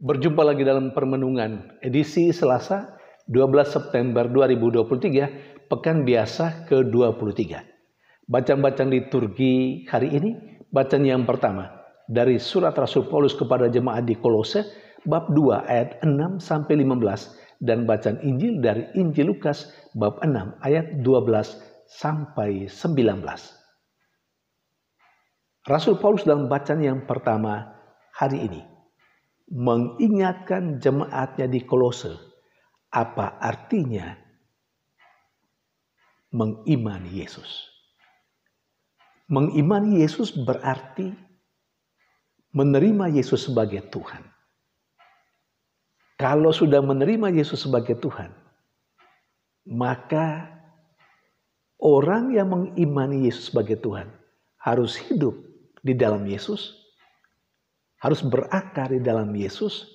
Berjumpa lagi dalam permenungan edisi Selasa 12 September 2023, Pekan Biasa ke-23. Bacaan-bacaan liturgi hari ini, bacaan yang pertama dari surat Rasul Paulus kepada jemaat di Kolose, bab 2 ayat 6 sampai 15, dan bacaan Injil dari Injil Lukas bab 6 ayat 12 sampai 19. Rasul Paulus dalam bacaan yang pertama hari ini mengingatkan jemaatnya di Kolose apa artinya mengimani Yesus. Mengimani Yesus berarti menerima Yesus sebagai Tuhan. Kalau sudah menerima Yesus sebagai Tuhan, maka orang yang mengimani Yesus sebagai Tuhan harus hidup di dalam Yesus, harus berakar di dalam Yesus,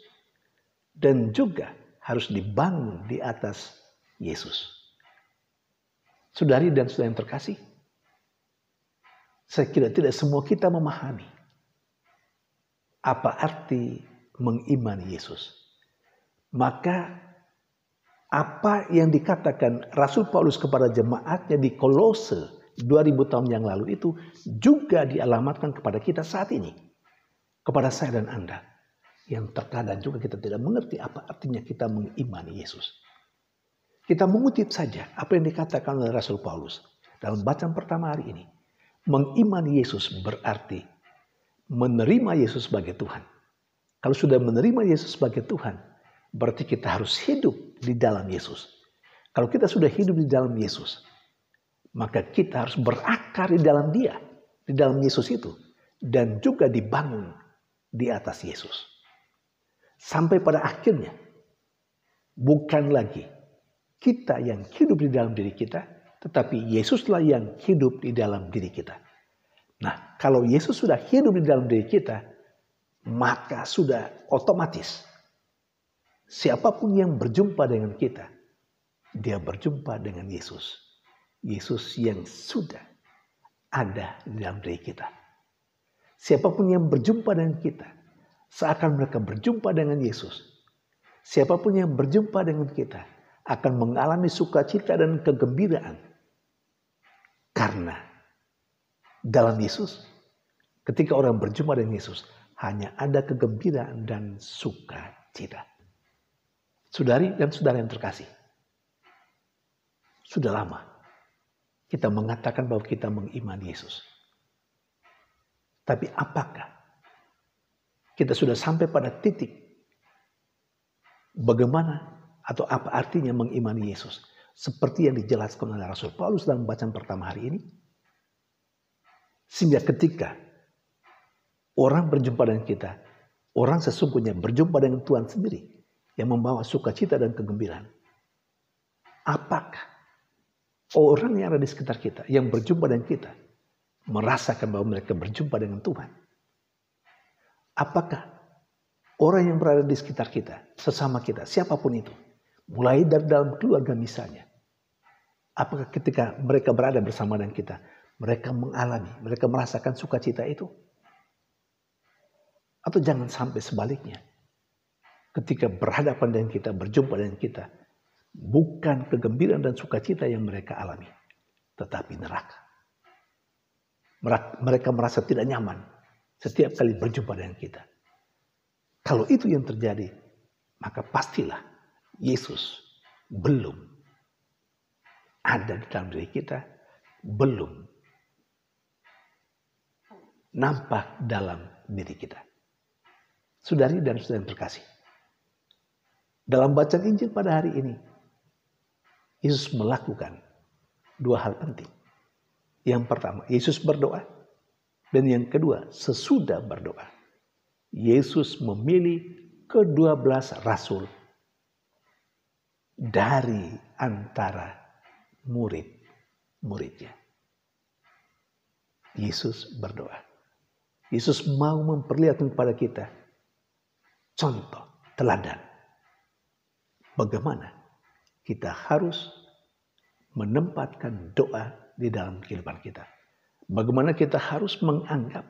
dan juga harus dibangun di atas Yesus. Saudari dan saudara yang terkasih, saya kira tidak semua kita memahami apa arti mengimani Yesus. Maka apa yang dikatakan Rasul Paulus kepada jemaatnya di Kolose 2000 tahun yang lalu itu juga dialamatkan kepada kita saat ini. Kepada saya dan Anda, yang terkadang juga kita tidak mengerti apa artinya kita mengimani Yesus. Kita mengutip saja apa yang dikatakan oleh Rasul Paulus dalam bacaan pertama hari ini. Mengimani Yesus berarti menerima Yesus sebagai Tuhan. Kalau sudah menerima Yesus sebagai Tuhan, berarti kita harus hidup di dalam Yesus. Kalau kita sudah hidup di dalam Yesus, maka kita harus berakar di dalam Dia, di dalam Yesus itu, dan juga dibangun di atas Yesus. Sampai pada akhirnya, bukan lagi kita yang hidup di dalam diri kita, tetapi Yesuslah yang hidup di dalam diri kita. Nah, kalau Yesus sudah hidup di dalam diri kita, maka sudah otomatis siapapun yang berjumpa dengan kita, dia berjumpa dengan Yesus. Yesus yang sudah ada di dalam diri kita. Siapapun yang berjumpa dengan kita, seakan mereka berjumpa dengan Yesus. Siapapun yang berjumpa dengan kita akan mengalami sukacita dan kegembiraan. Karena dalam Yesus, ketika orang berjumpa dengan Yesus, hanya ada kegembiraan dan sukacita. Saudari dan saudara yang terkasih, sudah lama kita mengatakan bahwa kita mengimani Yesus. Tapi apakah kita sudah sampai pada titik bagaimana atau apa artinya mengimani Yesus? Seperti yang dijelaskan oleh Rasul Paulus dalam bacaan pertama hari ini. Sehingga ketika orang berjumpa dengan kita, orang sesungguhnya berjumpa dengan Tuhan sendiri yang membawa sukacita dan kegembiraan. Apakah orang yang ada di sekitar kita, yang berjumpa dengan kita, merasakan bahwa mereka berjumpa dengan Tuhan? Apakah orang yang berada di sekitar kita, sesama kita, siapapun itu, mulai dari dalam keluarga misalnya, apakah ketika mereka berada bersama dengan kita, mereka mengalami, mereka merasakan sukacita itu? Atau jangan sampai sebaliknya, ketika berhadapan dengan kita, berjumpa dengan kita, bukan kegembiraan dan sukacita yang mereka alami, tetapi neraka. Mereka merasa tidak nyaman setiap kali berjumpa dengan kita. Kalau itu yang terjadi, maka pastilah Yesus belum ada di dalam diri kita, belum nampak dalam diri kita. Saudari dan saudara yang terkasih, dalam bacaan Injil pada hari ini, Yesus melakukan dua hal penting. Yang pertama, Yesus berdoa. Dan yang kedua, sesudah berdoa, Yesus memilih ke-12 rasul dari antara murid-muridnya. Yesus berdoa. Yesus mau memperlihatkan kepada kita contoh, teladan. Bagaimana kita harus menempatkan doa di dalam kehidupan kita. Bagaimana kita harus menganggap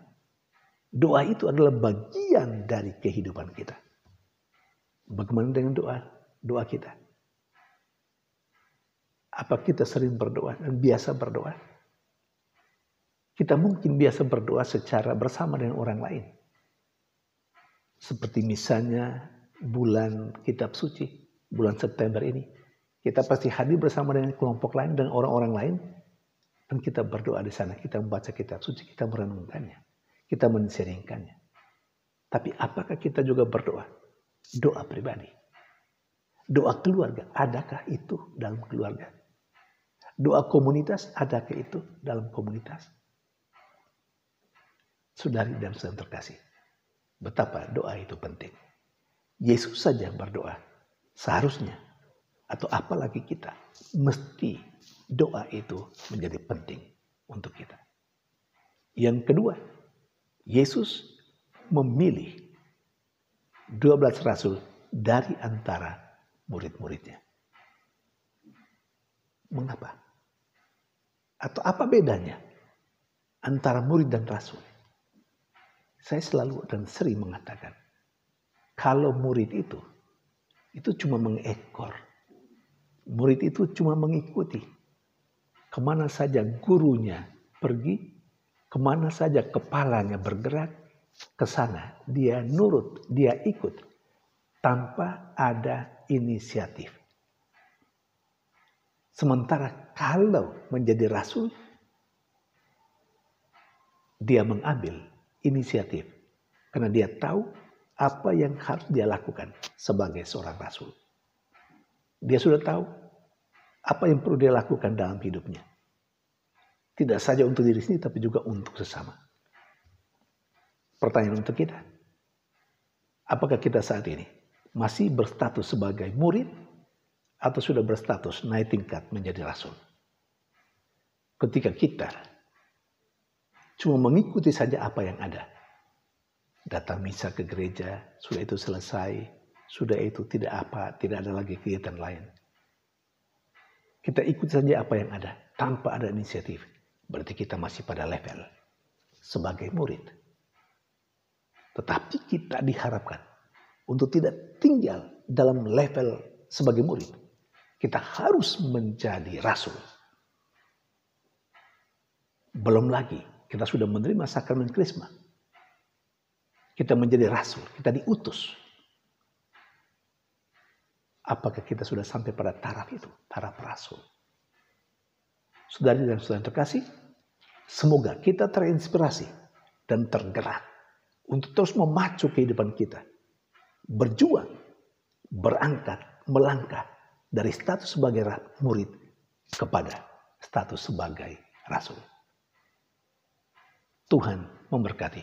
doa itu adalah bagian dari kehidupan kita. Bagaimana dengan doa kita? Apa kita sering berdoa dan biasa berdoa? Kita mungkin biasa berdoa secara bersama dengan orang lain. Seperti misalnya bulan kitab suci, bulan September ini. Kita pasti hadir bersama dengan kelompok lain dan orang-orang lain. Dan kita berdoa di sana, kita membaca kitab suci, kita merenungkannya. Kita menseringkannya. Tapi apakah kita juga berdoa? Doa pribadi. Doa keluarga, adakah itu dalam keluarga? Doa komunitas, adakah itu dalam komunitas? Saudari dan saudara terkasih, betapa doa itu penting. Yesus saja berdoa, seharusnya, atau apalagi kita, mesti doa itu menjadi penting untuk kita. Yang kedua, Yesus memilih 12 rasul dari antara murid-muridnya. Mengapa? Atau apa bedanya antara murid dan rasul? Saya selalu dan sering mengatakan, kalau murid itu cuma mengekor. Murid itu cuma mengikuti. Kemana saja gurunya pergi, kemana saja kepalanya bergerak, ke sana dia nurut, dia ikut tanpa ada inisiatif. Sementara kalau menjadi rasul, dia mengambil inisiatif karena dia tahu apa yang harus dia lakukan sebagai seorang rasul. Dia sudah tahu apa yang perlu dia lakukan dalam hidupnya. Tidak saja untuk diri sendiri tapi juga untuk sesama. Pertanyaan untuk kita, apakah kita saat ini masih berstatus sebagai murid atau sudah berstatus naik tingkat menjadi rasul? Ketika kita cuma mengikuti saja apa yang ada, datang misa ke gereja, sudah itu selesai, sudah itu tidak ada lagi kegiatan lain. Kita ikut saja apa yang ada tanpa ada inisiatif, berarti kita masih pada level sebagai murid. Tetapi kita diharapkan untuk tidak tinggal dalam level sebagai murid. Kita harus menjadi rasul. Belum lagi kita sudah menerima sakramen Krisma. Kita menjadi rasul, kita diutus. Apakah kita sudah sampai pada taraf itu, taraf rasul? Saudari dan saudara terkasih, semoga kita terinspirasi dan tergerak untuk terus memacu kehidupan kita. Berjuang, berangkat, melangkah dari status sebagai murid kepada status sebagai rasul. Tuhan memberkati.